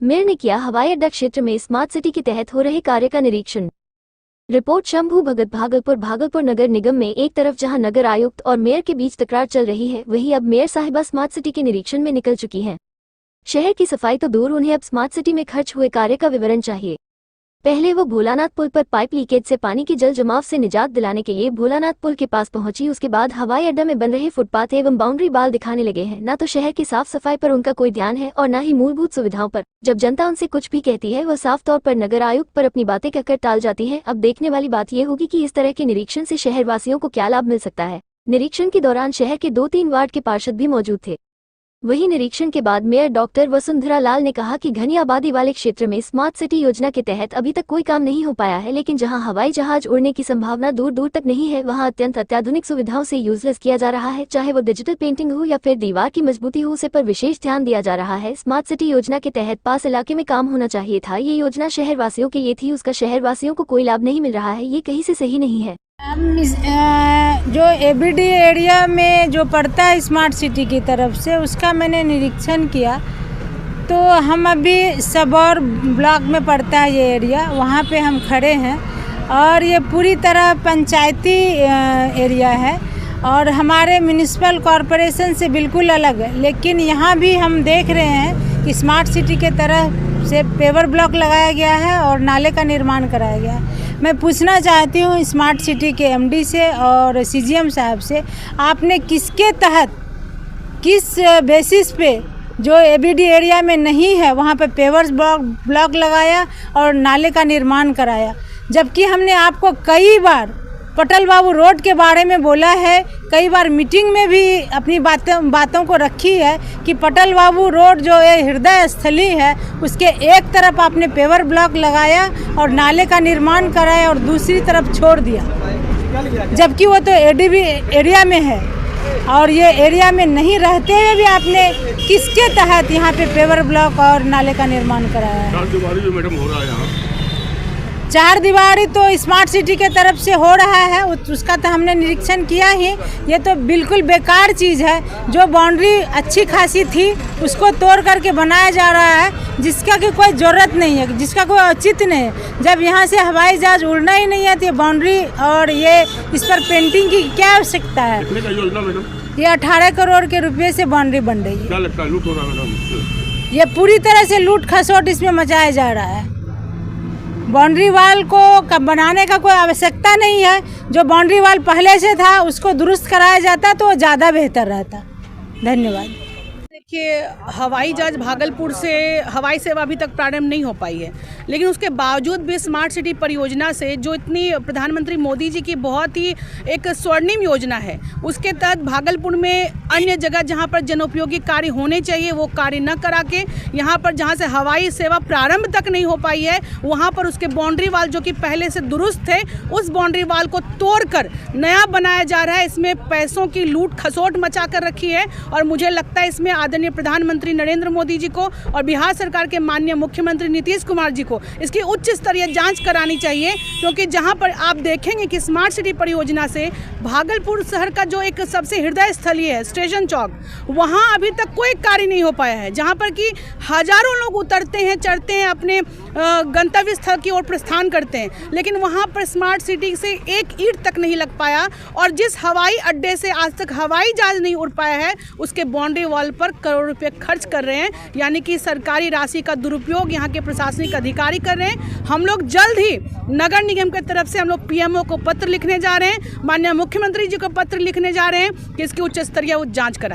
Mayor ने किया हवाई अड्डा क्षेत्र में स्मार्ट सिटी के तहत हो रहे कार्य का निरीक्षण। रिपोर्ट शंभू भगत। भागलपुर नगर निगम में एक तरफ जहां नगर आयुक्त और मेयर के बीच तकरार चल रही है, वहीं अब मेयर साहिबा स्मार्ट सिटी के निरीक्षण में निकल चुकी हैं। शहर की सफाई तो दूर, उन्हें अब स्मार्ट सिटी में खर्च हुए कार्य का विवरण चाहिए। पहले वो भोलानाथ पुल पर पाइप लीकेज से पानी की जल जमाव से निजात दिलाने के लिए भोलानाथ पुल के पास पहुंची। उसके बाद हवाई अड्डा में बन रहे फुटपाथ एवं बाउंड्री बाल दिखाने लगे हैं। न तो शहर की साफ सफाई पर उनका कोई ध्यान है और न ही मूलभूत सुविधाओं पर। जब जनता उनसे कुछ भी कहती है, वह साफ तौर पर नगर आयुक्त पर अपनी बातें कहकर टाल जाती है। अब देखने वाली बात यह होगी कि इस तरह के निरीक्षण से शहर वासियों को क्या लाभ मिल सकता है। निरीक्षण के दौरान शहर के 2-3 वार्ड के पार्षद भी मौजूद थे। वहीं निरीक्षण के बाद मेयर डॉक्टर वसुंधरा लाल ने कहा कि घनी आबादी वाले क्षेत्र में स्मार्ट सिटी योजना के तहत अभी तक कोई काम नहीं हो पाया है, लेकिन जहां हवाई जहाज उड़ने की संभावना दूर दूर तक नहीं है, वहां अत्यंत अत्याधुनिक सुविधाओं से यूजलेस किया जा रहा है। चाहे वो डिजिटल पेंटिंग हो या फिर दीवार की मजबूती हो, उसे पर विशेष ध्यान दिया जा रहा है। स्मार्ट सिटी योजना के तहत पास इलाके में काम होना चाहिए था। ये योजना शहर वासियों के लिए थी, उसका शहर वासियों को कोई लाभ नहीं मिल रहा है। ये कहीं से सही नहीं है। जो एबीडी एरिया में जो पड़ता है स्मार्ट सिटी की तरफ से, उसका मैंने निरीक्षण किया। तो हम अभी सबौर ब्लॉक में पड़ता है ये एरिया, वहाँ पे हम खड़े हैं और ये पूरी तरह पंचायती एरिया है और हमारे म्युनिसिपल कॉरपोरेशन से बिल्कुल अलग है। लेकिन यहाँ भी हम देख रहे हैं कि स्मार्ट सिटी के तरफ से पेवर ब्लॉक लगाया गया है और नाले का निर्माण कराया गया है। मैं पूछना चाहती हूँ स्मार्ट सिटी के एमडी से और सीजीएम साहब से, आपने किसके तहत, किस बेसिस पे जो एबीडी एरिया में नहीं है वहाँ पे पेवर्स ब्लॉक लगाया और नाले का निर्माण कराया, जबकि हमने आपको कई बार पटल बाबू रोड के बारे में बोला है, कई बार मीटिंग में भी अपनी बातों को रखी है कि पटल बाबू रोड जो हृदय स्थली है, उसके एक तरफ आपने पेवर ब्लॉक लगाया और नाले का निर्माण कराया और दूसरी तरफ छोड़ दिया, जबकि वो तो एडीबी एरिया में है। और ये एरिया में नहीं रहते हुए भी आपने किसके तहत यहाँ पे पेवर ब्लॉक और नाले का निर्माण कराया है? 4 दीवारी जो मैडम हो रहा है यहाँ, 4 दीवारी तो स्मार्ट सिटी के तरफ से हो रहा है, उसका तो हमने निरीक्षण किया ही। ये तो बिल्कुल बेकार चीज़ है। जो बाउंड्री अच्छी खासी थी उसको तोड़ करके बनाया जा रहा है, जिसका कि कोई ज़रूरत नहीं है, जिसका कोई औचित्य नहीं है। जब यहाँ से हवाई जहाज उड़ना ही नहीं है तो ये बाउंड्री और ये इस पर पेंटिंग की क्या आवश्यकता है? कितने का योजना मैडम? ये 18 करोड़ के रुपये से बाउंड्री बन रही है। क्या लगता है लूट हो रहा है मैडम? ये पूरी तरह से लूट खसोट इसमें मचाया जा रहा है। बाउंड्री वाल को बनाने का कोई आवश्यकता नहीं है। जो बाउंड्री वाल पहले से था उसको दुरुस्त कराया जाता तो ज़्यादा बेहतर रहता। धन्यवाद। देखिए, हवाई जहाज भागलपुर से हवाई सेवा अभी तक प्रारंभ नहीं हो पाई है, लेकिन उसके बावजूद भी स्मार्ट सिटी परियोजना से जो इतनी प्रधानमंत्री मोदी जी की बहुत ही एक स्वर्णिम योजना है, उसके तहत भागलपुर में अन्य जगह जहां पर जनोपयोगी कार्य होने चाहिए वो कार्य न करा के यहाँ पर जहां से हवाई सेवा प्रारंभ तक नहीं हो पाई है, वहाँ पर उसके बाउंड्री वाल जो कि पहले से दुरुस्त थे, उस बाउंड्री वाल को तोड़कर नया बनाया जा रहा है। इसमें पैसों की लूट खसोट मचा कर रखी है और मुझे लगता है इसमें आदरणीय प्रधानमंत्री नरेंद्र मोदी जी को और बिहार सरकार के माननीय मुख्यमंत्री नीतीश कुमार जी को इसकी उच्च स्तरीय जांच करानी चाहिए, क्योंकि जहां पर आप देखेंगे कि स्मार्ट सिटी परियोजना से भागलपुर शहर का जो एक सबसे हृदय स्थलीय है स्टेशन चौक, वहां अभी तक कोई कार्य नहीं हो पाया है, जहां पर कि हजारों लोग उतरते हैं, चढ़ते हैं, अपने गंतव्य स्थल की ओर प्रस्थान करते हैं, लेकिन वहां पर स्मार्ट सिटी से एक ईंट तक नहीं लग पाया। और जिस हवाई अड्डे से आज तक हवाई जहाज नहीं उड़ पाया है, उसके बाउंड्री वॉल पर करोड़ रुपए खर्च कर रहे हैं, यानी कि सरकारी राशि का दुरुपयोग यहाँ के प्रशासनिक अधिकारी कर रहे हैं। हम लोग जल्द ही नगर निगम की तरफ से हम लोग पीएमओ को पत्र लिखने जा रहे हैं, माननीय मुख्यमंत्री जी को पत्र लिखने जा रहे हैं कि इसकी उच्च स्तरीय जांच कराएं।